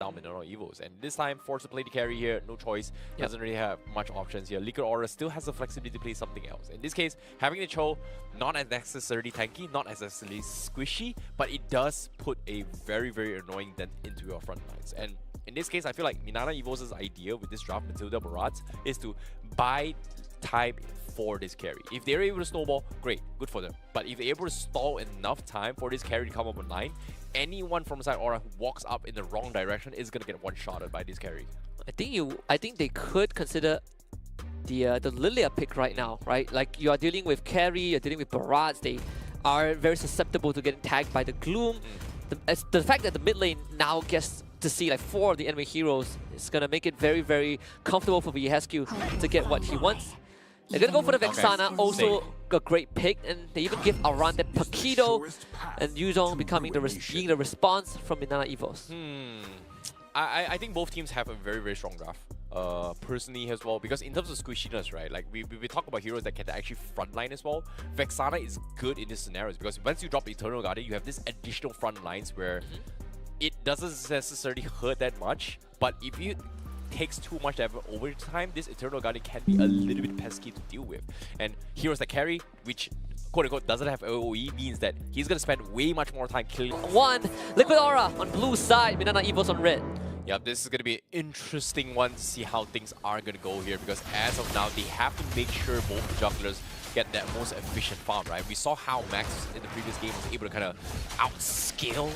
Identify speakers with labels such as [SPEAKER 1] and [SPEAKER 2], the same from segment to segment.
[SPEAKER 1] now MINANA EVOS. And this time, forced to play the carry here, no choice. Doesn't really have much options here. Liquid Aura still has the flexibility to play something else. In this case, having the Cho, not as necessarily tanky, not as necessarily squishy, but it does put a very, very annoying dent into your front lines. And in this case, I feel like MINANA EVOS' idea with this draft, Matilda Barats, is to buy time for this carry. If they're able to snowball, great, good for them. But if they're able to stall enough time for this carry to come up online, anyone from side Aura who walks up in the wrong direction is gonna get one-shotted by this carry.
[SPEAKER 2] I think they could consider the Lilia pick right now, right? Like, you are dealing with carry, you're dealing with Barats. They are very susceptible to getting tagged by the Gloom. The fact that the mid lane now gets to see like 4 of the enemy heroes is gonna make it very, very comfortable for VSQ to get what he wants. They're gonna go for the Vexana, also a great pick, and they even give around that Paquito, and Yuzhong becoming being the response from MINANA EVOS.
[SPEAKER 1] I think both teams have a very, very strong draft. Personally as well, because in terms of squishiness, right, like we talk about heroes that can actually frontline as well. Vexana is good in this scenario because once you drop Eternal Guardian, you have this additional front lines where it doesn't necessarily hurt that much, but if you takes too much effort over time, this Eternal Guardian can be a little bit pesky to deal with. And heroes that carry, which quote-unquote doesn't have AoE, means that he's gonna spend way much more time killing.
[SPEAKER 2] Liquid Aura on blue side, MINANA EVOS on red.
[SPEAKER 1] Yeah, this is going to be an interesting one to see how things are going to go here, because as of now, they have to make sure both jugglers get that most efficient farm, right? We saw how Max in the previous game was able to kind of outscale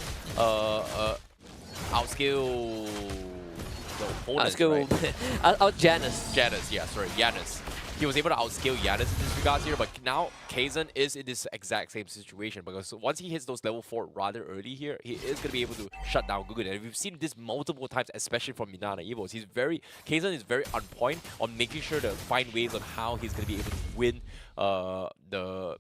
[SPEAKER 1] the opponents,
[SPEAKER 2] Out Janus.
[SPEAKER 1] Janus. He was able to outscale Janus in this regards here, but now Kazan is in this exact same situation, because once he hits those level 4 rather early here, he is going to be able to shut down Gugun. And we've seen this multiple times, especially from MINANA EVOS. Kazan is very on point on making sure to find ways on how he's going to be able to win the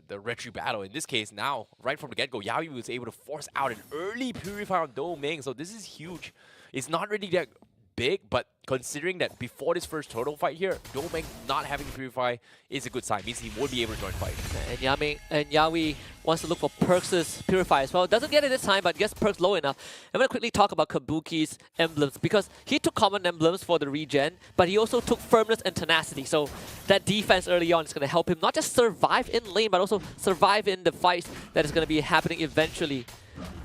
[SPEAKER 1] retry battle. In this case, now, right from the get-go, Yawi was able to force out an early Purify on Doming, so this is huge. It's not really that big, but considering that before this first turtle fight here, Domeng not having Purify is a good sign. Means he won't be able to join fight.
[SPEAKER 2] And Yawi wants to look for Perks' Purify as well. Doesn't get it this time, but gets Perks low enough. I'm going to quickly talk about Kabuki's emblems, because he took common emblems for the regen, but he also took Firmness and Tenacity. So that defense early on is going to help him not just survive in lane, but also survive in the fights that is going to be happening eventually.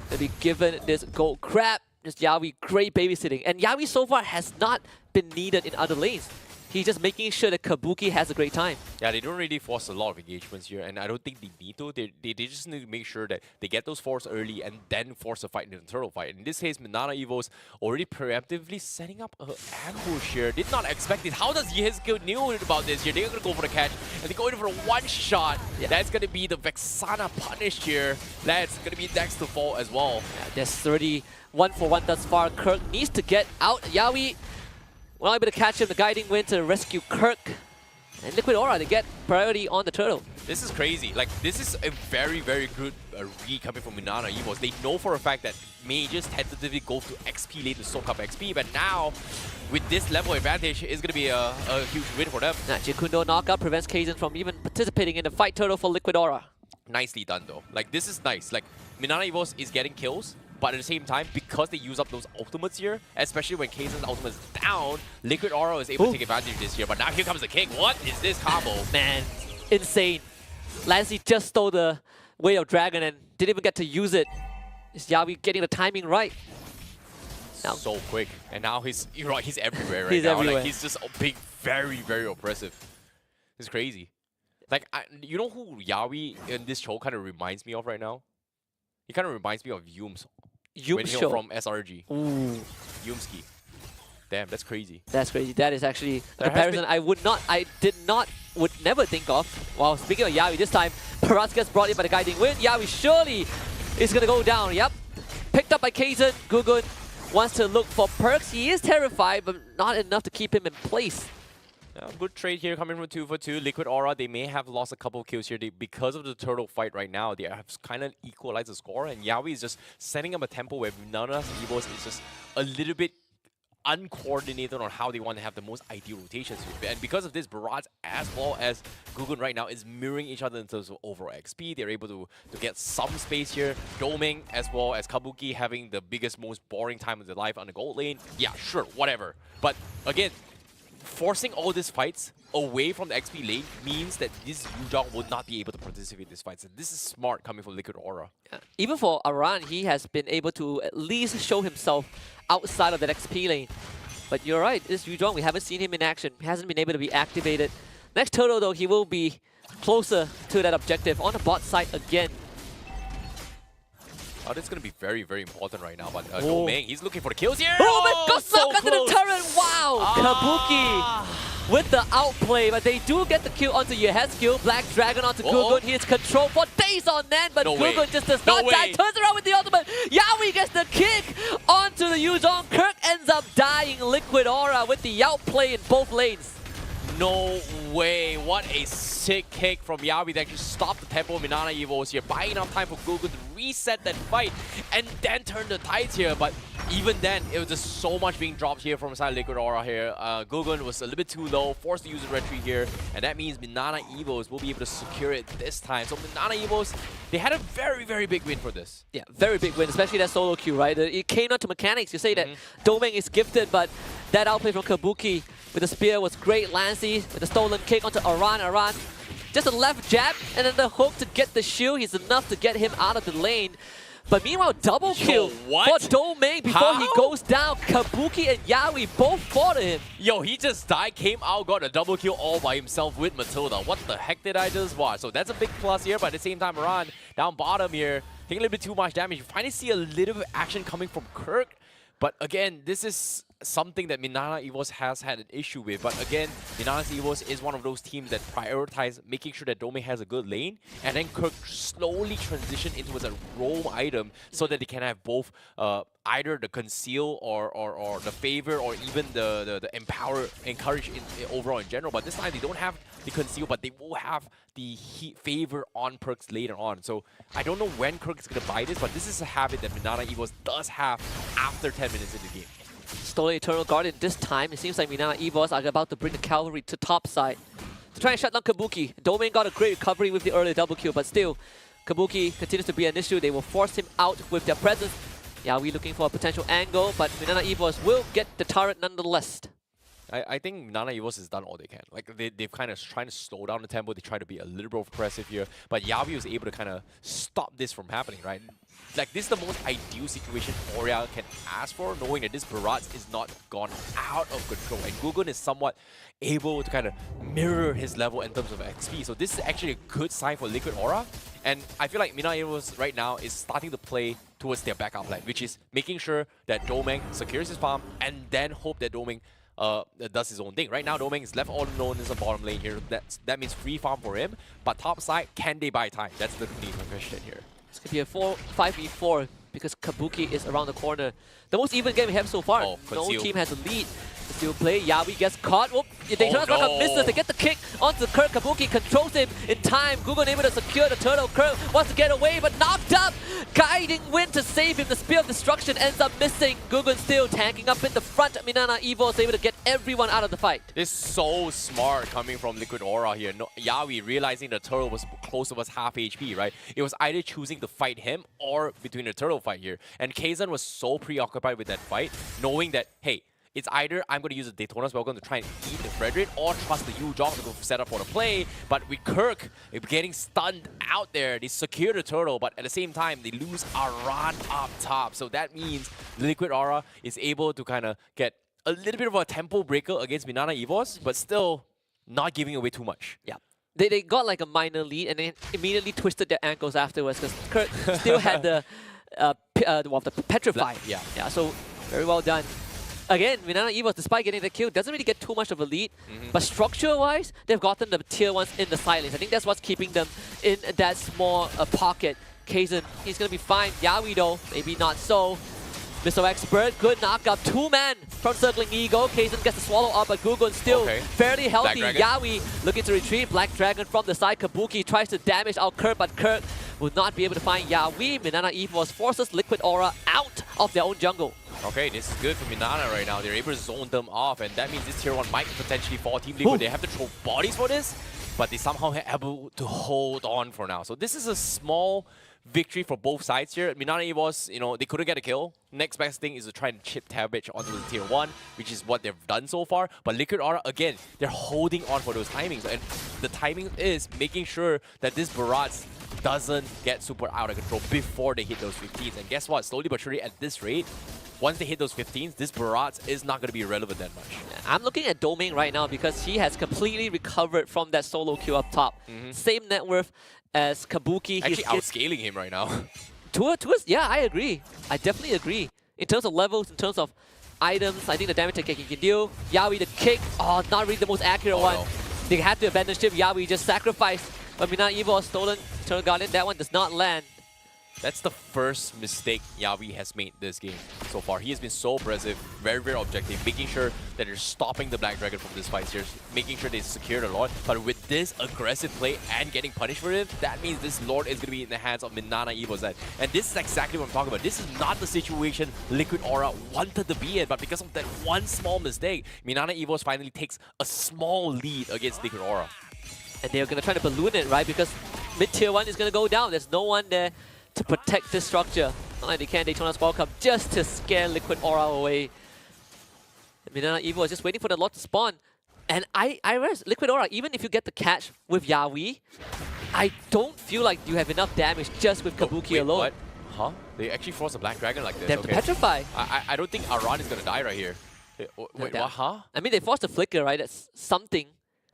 [SPEAKER 2] To be given this gold crab. Just Yawi, great babysitting. And Yawi so far has not been needed in other lanes. He's just making sure that Kabuki has a great time.
[SPEAKER 1] Yeah, they don't really force a lot of engagements here, and I don't think they need to. They just need to make sure that they get those force early and then force a fight in the turtle fight. In this case, MINANA EVOS already preemptively setting up an ambush here. Did not expect it. How does Yehezkiel knew about this here? They're going to go for the catch, and they go in for a one-shot. Yeah. That's going to be the Vexana punish here. That's going to be next to fall as well.
[SPEAKER 2] Yeah, there's already 1-for-1 thus far. Kirk needs to get out. Yawi well able to catch him, the guiding wind to rescue Kirk. And Liquid Aura, they get priority on the turtle.
[SPEAKER 1] This is crazy. Like, this is a very, very good read coming from MINANA EVOS. They know for a fact that mages tentatively go to XP lane to soak up XP, but now, with this level advantage, it's going to be a huge win for them.
[SPEAKER 2] Jikundo knockup prevents Kazan from even participating in the fight turtle for Liquid Aura.
[SPEAKER 1] Nicely done, though. Like, this is nice. Like, MINANA EVOS is getting kills, but at the same time, because they use up those ultimates here, especially when Kazan's ultimate is down, Liquid Aura is able to take advantage of this here. But now here comes the king. What is this combo?
[SPEAKER 2] Man, insane. Lancey just stole the Way of Dragon and didn't even get to use it. Is Yawi getting the timing right?
[SPEAKER 1] Now, so quick. And now he's everywhere right
[SPEAKER 2] he's
[SPEAKER 1] now.
[SPEAKER 2] Everywhere.
[SPEAKER 1] Like, he's just being very, very oppressive. It's crazy. Like, you know who Yawi in this show kind of reminds me of right now? He kind of reminds me of Yums.
[SPEAKER 2] Show
[SPEAKER 1] from SRG.
[SPEAKER 2] Ooh.
[SPEAKER 1] Yumski. Damn, that's crazy.
[SPEAKER 2] That's crazy. That is actually a comparison would never think of. Well, speaking of Yawi, this time Paras gets brought in by the guiding wind. Yawi surely is gonna go down. Yep. Picked up by Kazan. Gugun wants to look for Perks. He is terrified, but not enough to keep him in place.
[SPEAKER 1] Yeah, good trade here coming from 2 for 2. Liquid Aura, they may have lost a couple of kills here. Because of the turtle fight right now, they have kind of equalized the score. And Yawi is just setting up a tempo where MINANA EVOS is just a little bit uncoordinated on how they want to have the most ideal rotations here. And because of this, Barats as well as Gugun right now is mirroring each other in terms of overall XP. They're able to get some space here. Doming as well as Kabuki having the biggest, most boring time of their life on the gold lane. Yeah, sure, whatever. But again, forcing all these fights away from the XP lane means that this Yuzhong will not be able to participate in these fights. And this is smart coming from Liquid Aura.
[SPEAKER 2] Yeah. Even for Aran, he has been able to at least show himself outside of that XP lane. But you're right, this Yuzhong, we haven't seen him in action. He hasn't been able to be activated. Next turtle though, he will be closer to that objective on the bot side again.
[SPEAKER 1] Oh, this is going to be very, very important right now. But Domeng, he's looking for the kills here.
[SPEAKER 2] Oh, got
[SPEAKER 1] so
[SPEAKER 2] stuck under the turret. Wow, Kabuki with the outplay. But they do get the kill onto Yehezkiel. Black Dragon onto Gugun. He is controlled for days on end. But Gugun just does not die. Turns around with the ultimate. Yawi gets the kick onto the Yuzhong. Kirk ends up dying. Liquid Aura with the outplay in both lanes.
[SPEAKER 1] No way. What a sick kick from Yawi that actually stopped the tempo of MINANA EVOS here, buying enough time for Gugun to reset that fight and then turn the tides here. But even then, it was just so much being dropped here from inside Liquid Aura here. Gugun was a little bit too low, forced to use a retreat here, and that means MINANA EVOS will be able to secure it this time. So MINANA EVOS, they had a very, very big win for this.
[SPEAKER 2] Yeah, very big win, especially that solo queue, right? It came down to mechanics. You say that Domeng is gifted, but that outplay from Kabuki with the spear was great. Lancey with the stolen kick onto Aran. Aran, just a left jab and then the hook to get the shield. He's enough to get him out of the lane. But meanwhile, double kill for Domeng before he goes down. Kabuki and Yawi both fought him.
[SPEAKER 1] Yo, he just died, came out, got a double kill all by himself with Matilda. What the heck did I just watch? So that's a big plus here, but at the same time, Aran down bottom here, taking a little bit too much damage. You finally see a little bit of action coming from Kirk. But again, this is something that MINANA EVOS has had an issue with. But again, MINANA EVOS is one of those teams that prioritize making sure that Domeng has a good lane, and then Kirk slowly transition into a roam item so that they can have both either the conceal or the favor or even the empower, encourage overall in general. But this time they don't have the conceal, but they will have the favor on perks later on. So I don't know when Kirk is going to buy this, but this is a habit that MINANA EVOS does have after 10 minutes in the game.
[SPEAKER 2] Stolen Eternal Guardian this time. It seems like MINANA EVOS are about to bring the cavalry to top side to try and shut down Kabuki. Domeng got a great recovery with the early double kill, but still, Kabuki continues to be an issue. They will force him out with their presence. Yeah, we're looking for a potential angle, but MINANA EVOS will get the turret nonetheless.
[SPEAKER 1] I think MINANA EVOS has done all they can. Like they've kind of trying to slow down the tempo. They try to be a little bit aggressive here, but Yawi was able to kind of stop this from happening, right? Like this is the most ideal situation Oriel can ask for, knowing that this Barats is not gone out of control, and Gugun is somewhat able to kind of mirror his level in terms of XP. So this is actually a good sign for Liquid Aura, and I feel like MINANA EVOS right now is starting to play towards their backup plan, which is making sure that Domeng secures his farm and then hope that Domeng does his own thing. Right now, Domeng is left all alone in the bottom lane here. That means free farm for him. But top side, can they buy time? That's the question here.
[SPEAKER 2] It's going to be a 5v4 because Kabuki is around the corner. The most even game we have so far. No team has a lead. Still play. Yawi gets caught. Whoop. Daytona's back up, misses. They get the kick onto Kirk. Kabuki controls him in time. Gugun able to secure the turtle. Kirk wants to get away, but knocked up. Guiding wind to save him. The Spear of Destruction ends up missing. Gugun still tanking up in the front. MINANA EVOS is able to get everyone out of the fight.
[SPEAKER 1] It's so smart coming from Liquid Aura here. Yawi realizing the turtle was close to us half HP, right? It was either choosing to fight him or between the turtle fight here. And Kazan was so preoccupied with that fight, knowing that, hey, it's either I'm going to use the Daytona's Welcome to try and eat the Frederick or trust the Yuzhong to go set up for the play. But with Kirk getting stunned out there, they secure the turtle, but at the same time, they lose Aran up top. So that means Liquid Aura is able to kind of get a little bit of a tempo breaker against MINANA EVOS, but still not giving away too much.
[SPEAKER 2] Yeah. They got like a minor lead and then immediately twisted their ankles afterwards because Kirk still had the Petrify.
[SPEAKER 1] Yeah.
[SPEAKER 2] So very well done. Again, MINANA EVOS, despite getting the kill, doesn't really get too much of a lead. But structure-wise, they've gotten the tier 1s in the silence. I think that's what's keeping them in that small pocket. Kazan, he's going to be fine. Yawi, though, maybe not so. Missile Expert, good knockup. 2-man from Circling Eagle. Kazan gets the swallow up, but Gugun still fairly healthy. Yawi looking to retreat. Black Dragon from the side. Kabuki tries to damage out Kirk, but Kirk will not be able to find Yawi. MINANA EVOS forces Liquid Aura out of their own jungle.
[SPEAKER 1] Okay, this is good for MINANA right now. They're able to zone them off, and that means this tier 1 might potentially fall. Team Liquid, they have to throw bodies for this, but they somehow are able to hold on for now. So this is a small victory for both sides here. MINANA EVOS, you know, they couldn't get a kill. Next best thing is to try and chip Tabbage onto the tier 1, which is what they've done so far. But Liquid Aura, again, they're holding on for those timings. And the timing is making sure that this Barats doesn't get super out of control before they hit those 15s. And guess what? Slowly but surely at this rate, once they hit those 15s, this Barats is not going to be relevant that much.
[SPEAKER 2] I'm looking at Domain right now because he has completely recovered from that solo kill up top. Same net worth as Kabuki.
[SPEAKER 1] Actually outscaling him right now.
[SPEAKER 2] Yeah, I agree. I definitely agree. In terms of levels, in terms of items, I think the damage that he can deal. Yawi, the kick, not really the most accurate one.
[SPEAKER 1] No.
[SPEAKER 2] They had to abandon ship. Yawi just sacrificed. But MINANA EVOS stolen Eternal Guardian. That one does not land.
[SPEAKER 1] That's the first mistake Yawi has made this game so far. He has been so aggressive, very, very objective, making sure that they're stopping the Black Dragon from this fight here, making sure they secure the Lord. But with this aggressive play and getting punished for it, that means this Lord is going to be in the hands of MINANA EVOS. And this is exactly what I'm talking about. This is not the situation Liquid Aura wanted to be in, but because of that one small mistake, MINANA EVOS finally takes a small lead against Liquid Aura.
[SPEAKER 2] And they're going to try to balloon it, right? Because mid-tier 1 is going to go down. There's no one there to protect this structure. Not like they can Daytona's welcome just to scare Liquid Aura away. MINANA EVO is just waiting for the Lord to spawn. And I realize Liquid Aura, even if you get the catch with Yawi, I don't feel like you have enough damage just with Kabuki
[SPEAKER 1] Wait,
[SPEAKER 2] alone.
[SPEAKER 1] What? Huh? They actually force a Black Dragon like this?
[SPEAKER 2] They have to petrify.
[SPEAKER 1] I don't think Aran is going to die right here. Wait, what? Huh?
[SPEAKER 2] I mean, they forced a flicker, right? That's something.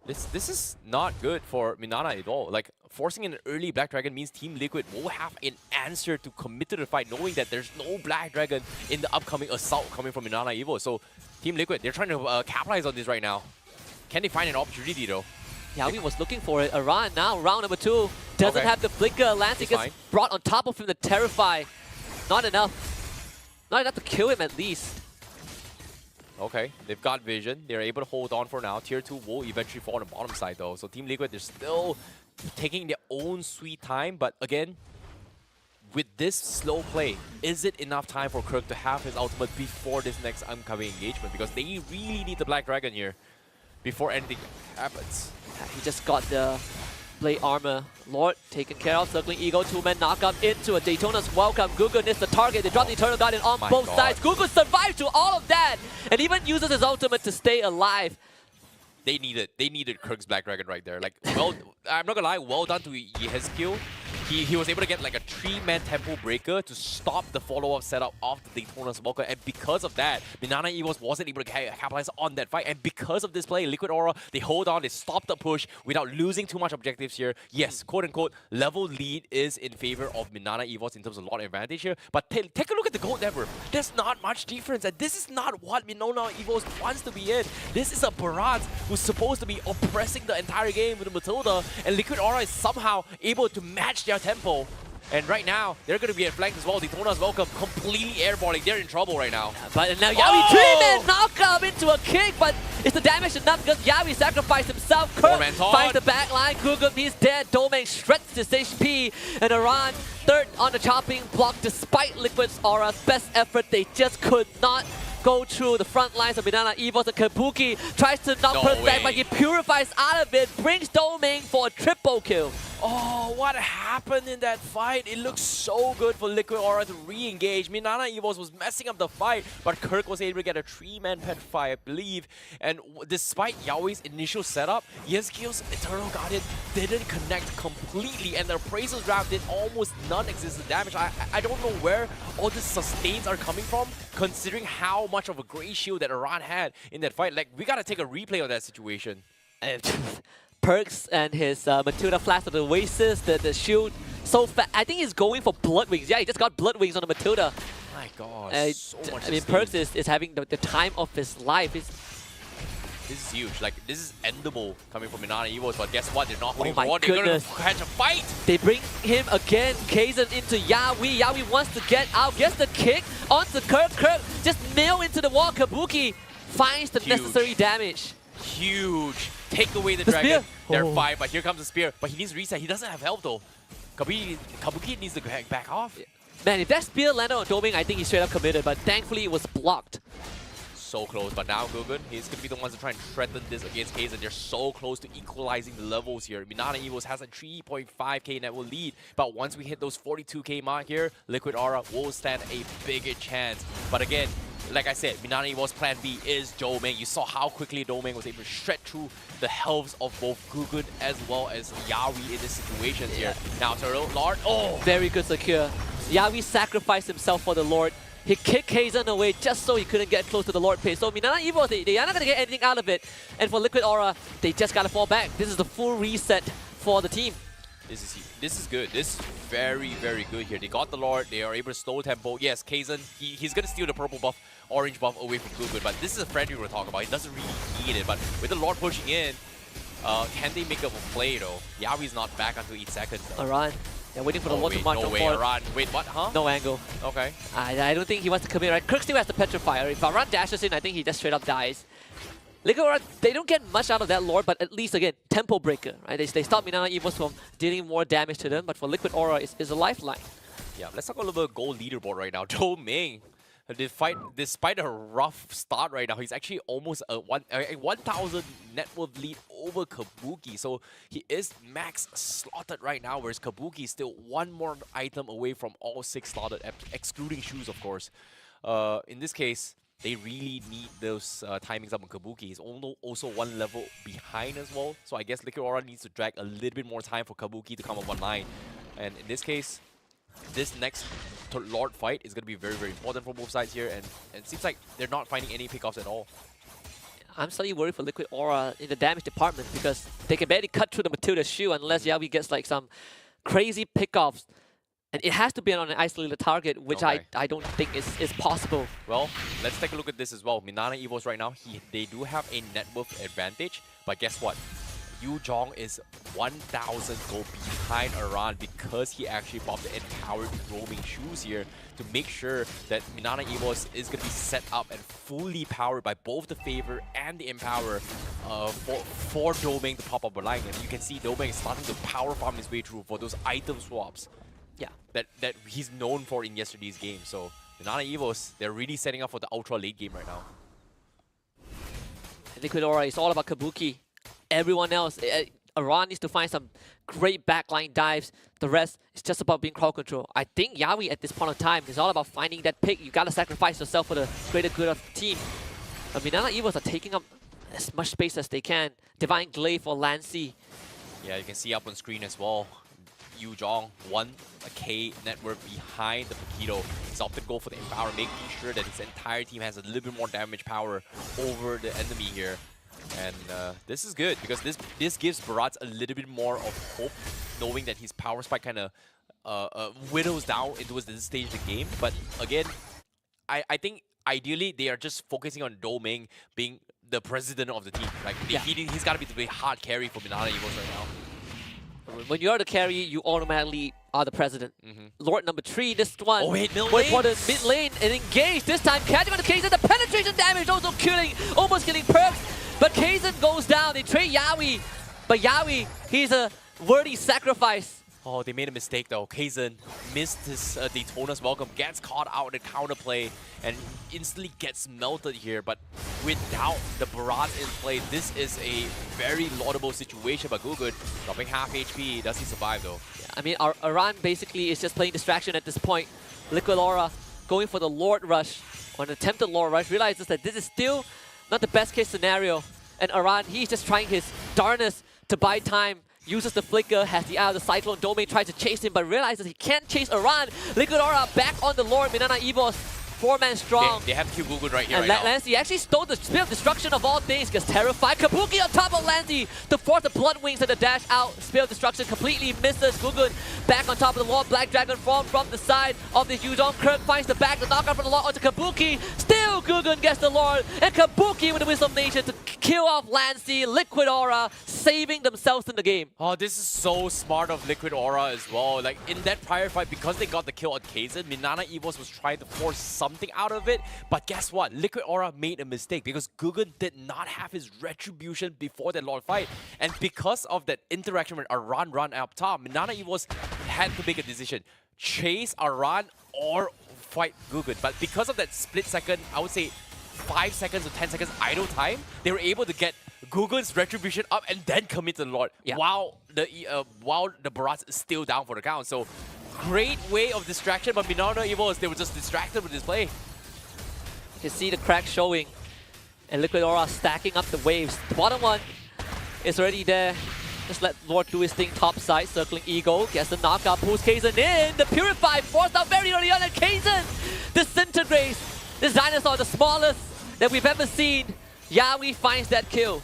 [SPEAKER 1] This is not good for MINANA at all. Like, forcing an early Black Dragon means Team Liquid will have an answer to commit to the fight, knowing that there's no Black Dragon in the upcoming assault coming from MINANA EVO. So, Team Liquid, they're trying to capitalize on this right now. Can they find an opportunity, though?
[SPEAKER 2] Yawi was looking for it. Aran now, round number 2. Doesn't have the flicker. Lancey gets brought on top of him to terrify. Not enough. Not enough to kill him at least.
[SPEAKER 1] Okay, they've got vision. They're able to hold on for now. Tier 2 will eventually fall on the bottom side though. So Team Liquid, they're still taking their own sweet time. But again, with this slow play, is it enough time for Kirk to have his ultimate before this next upcoming engagement? Because they really need the Black Dragon here before anything happens.
[SPEAKER 2] He just got the Blade Armor. Lord taken care of. Circling Ego, 2-man knockup into a Daytona's welcome. Gugu is the target. They drop the Eternal Guardian on both sides. Gugu survived to all of that and even uses his ultimate to stay alive.
[SPEAKER 1] They needed Kirk's Black Dragon right there. Like, well, I'm not gonna lie, well done to Yehezkiel. He was able to get like a 3-man tempo breaker to stop the follow-up setup of the Daytona's Walker, and because of that, MINANA EVOS wasn't able to capitalize on that fight, and because of this play, Liquid Aura, they hold on, they stop the push without losing too much objectives here. Yes, quote-unquote, level lead is in favor of MINANA EVOS in terms of lot advantage here, but take a look at the gold network. There's not much difference, and this is not what MINANA EVOS wants to be in. This is a Barat who's supposed to be oppressing the entire game with Matilda, and Liquid Aura is somehow able to match their tempo. And right now, they're going to be flanked as well. Daytona's welcome completely airballing. They're in trouble right now.
[SPEAKER 2] But now Yawi 3-man knockup into a kick, but is the damage enough? Because Yawi sacrificed himself. Kirk finds the back line. Gugu, he's dead. Domain shreds his HP. And Aran, third on the chopping block, despite Liquid Aura's best effort. They just could not go through the front lines of MINANA EVOS, and Kabuki tries to knock Perth back, but he purifies out of it, brings Domain for a triple kill.
[SPEAKER 1] Oh, what happened in that fight? It looks so good for Liquid Aura to re-engage. MINANA EVOS was messing up the fight, but Kirk was able to get a 3-man petrify, I believe. And despite Yaoi's initial setup, Yehezkiel's Eternal Guardian didn't connect completely, and the Appraisal's Draft did almost non-existent damage. I don't know where all the sustains are coming from, considering how much of a gray shield that Aran had in that fight. Like, we gotta take a replay of that situation.
[SPEAKER 2] Perks and his Matilda Flash of the Oasis, the shield, so fast. I think he's going for Blood Wings. Yeah, he just got Blood Wings on the Matilda.
[SPEAKER 1] My God, so much.
[SPEAKER 2] I mean, Perks is having the time of his life.
[SPEAKER 1] This is huge. Like, this is endable coming from MINANA EVOS, but guess what? They're not holding
[SPEAKER 2] my
[SPEAKER 1] on. They're gonna
[SPEAKER 2] goodness.
[SPEAKER 1] catch a fight.
[SPEAKER 2] They bring him again. Kazan into Yawi. Yawi wants to get out. Gets the kick onto Kirk. Kirk just nail into the wall. Kabuki finds the necessary damage.
[SPEAKER 1] Huge. Take away the dragon.
[SPEAKER 2] Spear.
[SPEAKER 1] They're fine, but here comes the spear. But he needs reset. He doesn't have health though. Kabuki needs to back off.
[SPEAKER 2] Man, if that spear landed on Doming, I think he straight up committed, but thankfully it was blocked.
[SPEAKER 1] So close, but now Gugun, he's going to be the ones to try and threaten this against Kaizen. They're so close to equalizing the levels here. MINANA EVOS has a 3.5k net will lead, but once we hit those 42k mark here, Liquid Aura will stand a bigger chance. But again, like I said, MINANA EVOS plan B is Doming. You saw how quickly Doming was able to shred through the healths of both Gugun as well as Yawi in this situation here. Now Turtle, Lord, oh!
[SPEAKER 2] Very good secure. Yawi sacrificed himself for the Lord. He kicked Kaizen away just so he couldn't get close to the Lord pit. So MINANA EVOS, they are not going to get anything out of it. And for Liquid Aura, they just got to fall back. This is the full reset for the team.
[SPEAKER 1] This is good. This is very, very good here. They got the Lord. They are able to slow tempo. Yes, Kaizen, he's going to steal the purple buff, orange buff away from Gugun. But this is a friend we were talking about. He doesn't really need it. But with the Lord pushing in, can they make up a play though? Yawi's not back until 8 seconds.
[SPEAKER 2] Aran. They're waiting for the Lord to march
[SPEAKER 1] no
[SPEAKER 2] on
[SPEAKER 1] way,
[SPEAKER 2] forward.
[SPEAKER 1] Aran. Wait, what? Huh?
[SPEAKER 2] No angle.
[SPEAKER 1] Okay.
[SPEAKER 2] I don't think he wants to commit, right? Kirk still has the Petrifier. If Aran dashes in, I think he just straight up dies. Liquid Aura, they don't get much out of that Lord, but at least, again, tempo breaker, right? They stop MINANA EVOS from dealing more damage to them, but for Liquid Aura, is a lifeline.
[SPEAKER 1] Yeah, let's talk a little bit of gold leaderboard right now. Doming, despite a rough start right now, he's actually almost a 1,000 net worth lead over Kabuki. So he is max slotted right now, whereas Kabuki is still one more item away from all 6 slotted, excluding shoes, of course. In this case, they really need those timings up on Kabuki. He's also one level behind as well. So I guess Liquid Aura needs to drag a little bit more time for Kabuki to come up online. And in this case, this next Lord fight is going to be very, very important for both sides here. And it seems like they're not finding any pickoffs at all.
[SPEAKER 2] I'm slightly worried for Liquid Aura in the damage department because they can barely cut through the Matilda's shoe unless Yawi gets like some crazy pickoffs. And it has to be on an isolated target, which I don't think is possible.
[SPEAKER 1] Well, let's take a look at this as well. MINANA EVOS right now, they do have a net worth advantage. But guess what? Yu Zhong is 1,000 gold behind Aran because he actually bought the empowered roaming shoes here to make sure that MINANA EVOS is going to be set up and fully powered by both the favor and the empower for Doming to pop up a line. And you can see Doming is starting to power farm his way through for those item swaps.
[SPEAKER 2] Yeah,
[SPEAKER 1] that he's known for in yesterday's game. So MINANA EVOS, they're really setting up for the ultra late game right now.
[SPEAKER 2] Liquid Aura is all about Kabuki. Everyone else, Aran needs to find some great backline dives. The rest is just about being crowd control. I think Yawi at this point of time is all about finding that pick. You gotta sacrifice yourself for the greater good of the team. But MINANA EVOS are taking up as much space as they can. Divine Glaive for Lancy.
[SPEAKER 1] Yeah, you can see up on screen as well. Yu Zhong, 1k net worth behind the Paquito. He's opted to go for the Empower, making sure that his entire team has a little bit more damage power over the enemy here. And this is good because this gives Bharat a little bit more of hope, knowing that his power spike kind of whittles down into this stage of the game. But again, I think ideally they are just focusing on Doming being the president of the team. Like he's got to be the hard carry for MINANA EVOS right now.
[SPEAKER 2] When you are the carry, you automatically are the president. Lord number 3, this one.
[SPEAKER 1] Oh wait, mid
[SPEAKER 2] lane. For the mid lane and engage. This time catching on the Kaizen. The penetration damage also almost killing Perks. But Kaizen goes down. They trade Yawi. But Yawi, he's a worthy sacrifice.
[SPEAKER 1] Oh, they made a mistake though. Kaizen missed his Daytona's welcome, gets caught out in the counterplay, and instantly gets melted here. But without the Bharat in play, this is a very laudable situation. But Gugun dropping half HP. Does he survive though?
[SPEAKER 2] Yeah, I mean, Aran basically is just playing distraction at this point. Liquid Aura going for the Lord Rush, or an attempted Lord Rush, realizes that this is still not the best case scenario. And Aran, he's just trying his darnest to buy time. Uses the flicker, has the eye of the Cyclone. Domain tries to chase him, but realizes he can't chase Aran. Liquid Aura back on the Lord. MINANA EVOS, 4-man strong.
[SPEAKER 1] They have to kill Gugun right here.
[SPEAKER 2] And Lancy actually stole the Spear of Destruction of all things. Gets terrified. Kabuki on top of Lancy to force the Blood Wings and the dash out. Spear of Destruction completely misses. Gugun back on top of the Lord. Black Dragon from the side of the Yu Zhong. Kirk finds the back. The knockout from the Lord onto Kabuki. Still Gugun gets the Lord. And Kabuki with the Wisdom of Nature to kill off Lancy. Liquid Aura saving themselves in the game.
[SPEAKER 1] Oh, this is so smart of Liquid Aura as well. Like, in that prior fight, because they got the kill on Kaizen, MINANA EVOS was trying to force something out of it. But guess what? Liquid Aura made a mistake because Gugun did not have his retribution before that Lord fight. And because of that interaction with Aran run up top, MINANA EVOS had to make a decision. chase Aran or fight Gugun. But because of that split second, I would say 5 seconds or 10 seconds idle time, they were able to get Gugun's retribution up and then commit to the Lord while the Barats is still down for the count. So great way of distraction, but MINANA EVOS, they were just distracted with this play.
[SPEAKER 2] You can see the crack showing. And Liquid Aura stacking up the waves. The bottom one is already there. Just let Lord do his thing top side, circling Eagle. Gets the knockout, pulls Kaizen in. The Purify forced out very early on, and Kaizen disintegrates. This dinosaur, the smallest that we've ever seen. Yawi finds that kill.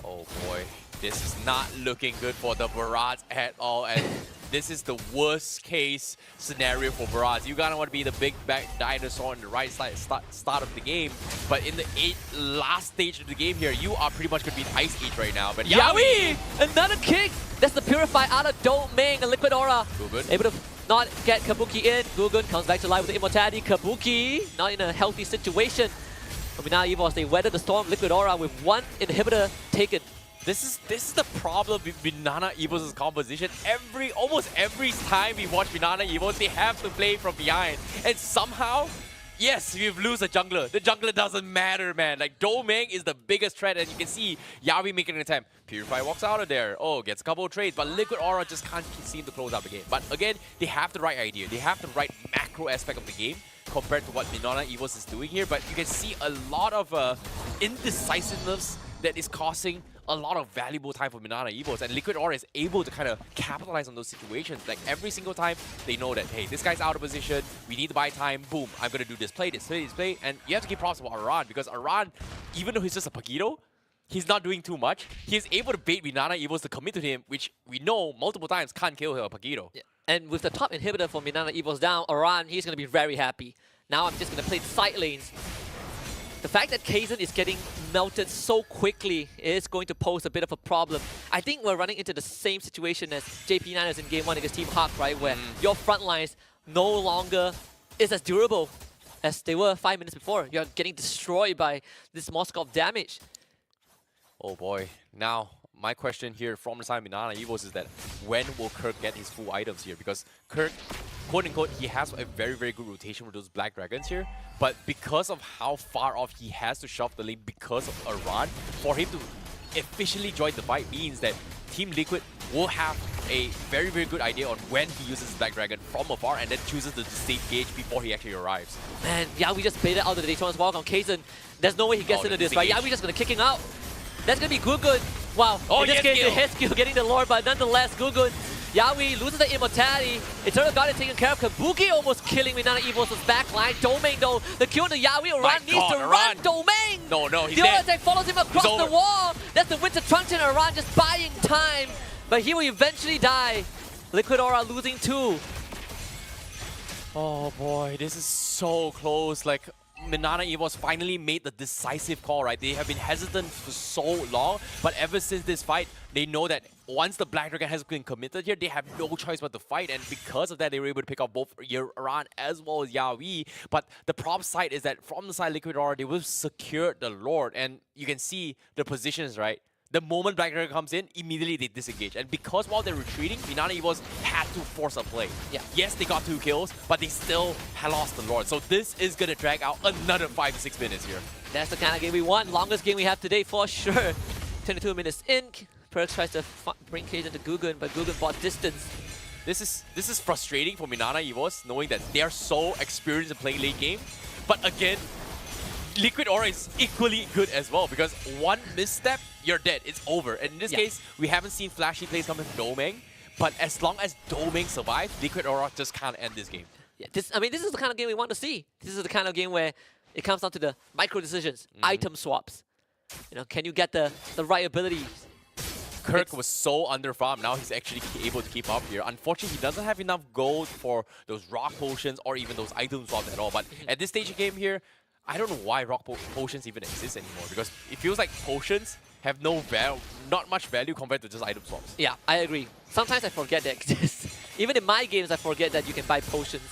[SPEAKER 1] Oh boy, this is not looking good for the Barats at all. And this is the worst case scenario for Barats. You gotta want to be the big back dinosaur on the right side start of the game. But in the last stage of the game here, you are pretty much gonna be Ice Age right now. But
[SPEAKER 2] Yawi! Another kick! That's the Purify out of Domain and Liquid Aura.
[SPEAKER 1] Gugun
[SPEAKER 2] able to not get Kabuki in. Gugun comes back to life with the Immortality. Kabuki not in a healthy situation. But now EVOS, they weathered the storm. Liquid Aura with one inhibitor taken.
[SPEAKER 1] This is the problem with MINANA EVOS' composition. Almost every time we watch MINANA EVOS, they have to play from behind. And somehow, yes, we lose a jungler. The jungler doesn't matter, man. Like, Domain is the biggest threat, and you can see Yawi making an attempt. Purify walks out of there. Oh, gets a couple of trades, but Liquid Aura just can't seem to close out the game. But again, they have the right idea. They have the right macro aspect of the game compared to what MINANA EVOS is doing here. But you can see a lot of indecisiveness that is causing a lot of valuable time for MINANA EVOS, and Liquid Aura is able to kind of capitalize on those situations. Like every single time, they know that, hey, this guy's out of position, we need to buy time, boom, I'm gonna do this play, and you have to give props to Aran, because Aran, even though he's just a Paquito, he's not doing too much. He's able to bait MINANA EVOS to commit to him, which we know multiple times can't kill a Paquito.
[SPEAKER 2] Yeah. And with the top inhibitor for MINANA EVOS down, Aran, he's gonna be very happy. Now I'm just gonna play the side lanes. The fact that Kaizen is getting melted so quickly is going to pose a bit of a problem. I think we're running into the same situation as JP9ers in Game 1 against Team Hawk, right? Where your front lines no longer is as durable as they were 5 minutes before. You're getting destroyed by this Moskov damage.
[SPEAKER 1] Oh boy. Now, my question here from the side of MINANA EVOS is that when will Kirk get his full items here? Because Kirk, quote-unquote, he has a very, very good rotation with those Black Dragons here. But because of how far off he has to shove the lane because of Aran, for him to efficiently join the fight means that Team Liquid will have a very, very good idea on when he uses Black Dragon from afar and then chooses the safe gauge before he actually arrives.
[SPEAKER 2] Man, Yawi just baited out of the Daytona's walk on Kaizen. There's no way he gets into this, right? Yawi just gonna kick him out. That's gonna be Gugun. Wow, in this case, the head skill getting the Lord, but nonetheless, Gugun. Yawi loses the Immortality. Eternal God is taken care of. Kabuki almost killing MINANA EVOS' backline. Domain though, the kill to Yawi. Aran needs to run. Domain!
[SPEAKER 1] No, he's
[SPEAKER 2] the
[SPEAKER 1] dead.
[SPEAKER 2] other attack follows him across the wall. That's the Winter Truncheon. Aran just buying time. But he will eventually die. Liquid Aura losing 2.
[SPEAKER 1] Oh boy, this is so close. Like, MINANA EVOS finally made the decisive call, right? They have been hesitant for so long, but ever since this fight, they know that once the Black Dragon has been committed here, they have no choice but to fight, and because of that, they were able to pick up both Aran as well as Yawi. But the problem side is that from the side Liquid Aura, they will secure the Lord, and you can see the positions, right? The moment Black Dragon comes in, immediately they disengage. And because while they're retreating, MINANA EVOS had to force a play.
[SPEAKER 2] Yeah.
[SPEAKER 1] Yes, they got 2 kills, but they still had lost the Lord. So this is going to drag out another 5 to 6 minutes here.
[SPEAKER 2] That's the kind of game we want. Longest game we have today for sure. 22 minutes in. Perks tries to bring Kaizen to Gugun, but Gugun bought distance.
[SPEAKER 1] This is frustrating for MINANA EVOS, knowing that they are so experienced in playing late game. But again, Liquid Aura is equally good as well, because one misstep, you're dead. It's over. And in this case, we haven't seen flashy plays come from Domain, but as long as Domain survives, Liquid Aura just can't end this game.
[SPEAKER 2] Yeah, this is the kind of game we want to see. This is the kind of game where it comes down to the micro decisions, item swaps. You know, can you get the right abilities?
[SPEAKER 1] Kirk was so underfarmed. Now he's actually able to keep up here. Unfortunately, he doesn't have enough gold for those rock potions or even those item swaps at all. But at this stage of game here, I don't know why rock potions even exist anymore, because it feels like potions have not much value compared to just item swaps.
[SPEAKER 2] Yeah, I agree. Sometimes I forget they exist. Even in my games, I forget that you can buy potions.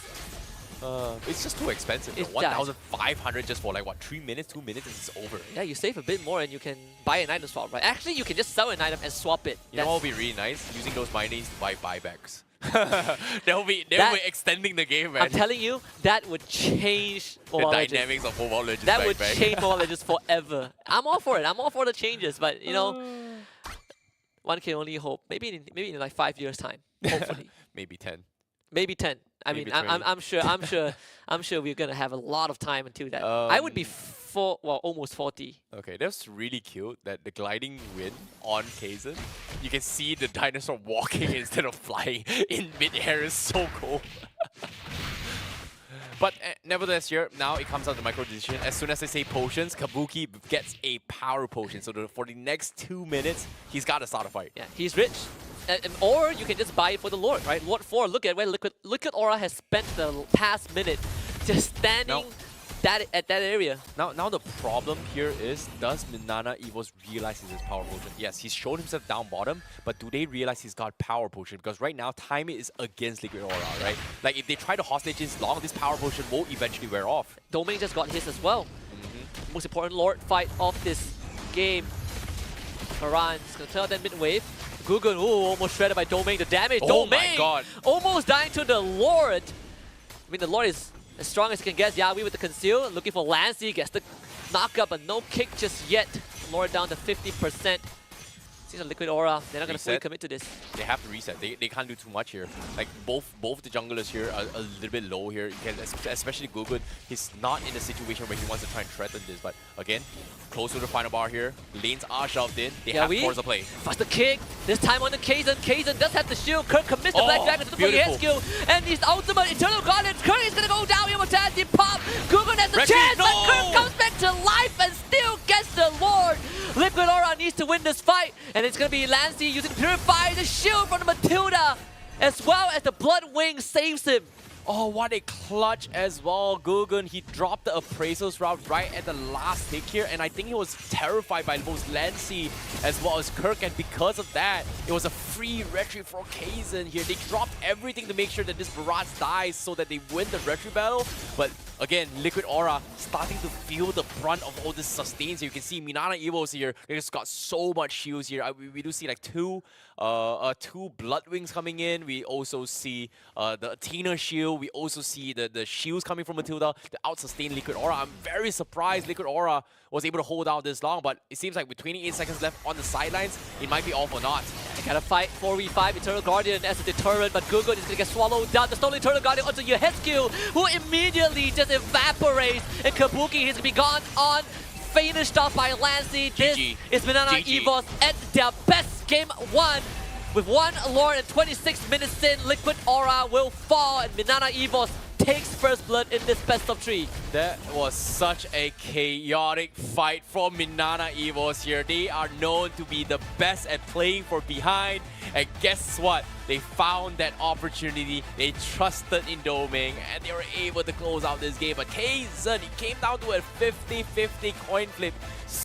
[SPEAKER 1] It's just too expensive. 1,500 just for like what, 3 minutes, 2 minutes, and it's over.
[SPEAKER 2] Yeah, you save a bit more and you can buy an item swap, right? Actually, you can just sell an item and swap it.
[SPEAKER 1] You know what would be really nice? Using those monies to buy buybacks. they'll be extending the game, man.
[SPEAKER 2] I'm telling you, that would change
[SPEAKER 1] The
[SPEAKER 2] Mobile Legends.
[SPEAKER 1] dynamics of Mobile Legends.
[SPEAKER 2] That
[SPEAKER 1] back
[SPEAKER 2] would
[SPEAKER 1] back.
[SPEAKER 2] change Mobile Legends forever. I'm all for it. I'm all for the changes, but you know, one can only hope. Maybe in like 5 years' time, hopefully.
[SPEAKER 1] Maybe 10.
[SPEAKER 2] Maybe 10. I
[SPEAKER 1] Maybe
[SPEAKER 2] mean, I'm
[SPEAKER 1] 20.
[SPEAKER 2] I'm sure we're gonna have a lot of time until that. I would be almost 40.
[SPEAKER 1] Okay, that's really cute. That the gliding win on Kaizen, you can see the dinosaur walking instead of flying in mid-air is so cool. But nevertheless, here now it comes out to micro decision. As soon as they say potions, Kabuki gets a power potion. So for the next 2 minutes, he's got to start a fight.
[SPEAKER 2] Yeah, he's rich. Or you can just buy it for the Lord, right? Lord 4, look at where Liquid Aura has spent the past minute just standing at that area.
[SPEAKER 1] Now the problem here is, does MINANA EVOS realize his power potion? Yes, he's shown himself down bottom, but do they realize he's got power potion? Because right now, timing is against Liquid Aura, right? Like if they try to hostage this long, this power potion will eventually wear off.
[SPEAKER 2] Domain just got his as well. Most important Lord fight of this game. Maran is going to clear out that mid-wave. Gugun, ooh, almost shredded by Domain. The damage,
[SPEAKER 1] Oh
[SPEAKER 2] Domain!
[SPEAKER 1] my god!
[SPEAKER 2] Almost dying to the Lord. I mean, the Lord is as strong as he can get. Yawi with the conceal, looking for Lancey, gets the knockup, but no kick just yet. Lord down to 50%. Seems a Liquid Aura. They're not going to fully commit to this.
[SPEAKER 1] They have to reset. They can't do too much here. Like both the junglers here are a little bit low here. Especially Gugun. He's not in a situation where he wants to try and threaten this. But again, close to the final bar here. Lanes are shoved in. They have to force a play.
[SPEAKER 2] Faster kick. This time on the Kaizen. Kaizen does have the shield. Kirk commits the Black Dragon to the fully hit skill. And his ultimate Eternal Guardian. Kirk is going to go down. Immortality pop. Gugun has the chance. But Kirk comes back to life and still gets the Lord. Liquid Aura needs to win this fight. And it's going to be Lancey using Purify, the shield from the Matilda, as well as the Blood Wing saves him.
[SPEAKER 1] Oh, what a clutch as well. Gugun, he dropped the Appraisal's route right at the last tick here, and I think he was terrified by both Lancey as well as Kirk, and because of that, it was a free retreat for Kaizen here. They dropped everything to make sure that this Barrage dies so that they win the retreat battle, but again, Liquid Aura starting to feel the brunt of all this sustains here. You can see MINANA EVOS here. They just got so much shields here. We do see like two Blood Wings coming in. We also see the Athena shield. We also see the shields coming from Matilda to out-sustain Liquid Aura. I'm very surprised Liquid Aura was able to hold out this long, but it seems like with 28 seconds left on the sidelines, it might be all for naught.
[SPEAKER 2] They gotta fight 4v5 Eternal Guardian as a deterrent, but Gugun is gonna get swallowed down. The stolen Eternal Guardian onto your head skill, who immediately just evaporates, and Kabuki is gonna be gone on. Finished off by Lancey. This is MINANA EVOS at their best game one. With one Lord and 26 minutes in, Liquid Aura will fall, and MINANA EVOS takes first blood in this best of 3.
[SPEAKER 1] That was such a chaotic fight from MINANA EVOS here. They are known to be the best at playing for behind, and guess what? They found that opportunity, they trusted in Domain, and they were able to close out this game. But Kaizen, it came down to a 50-50 coin flip.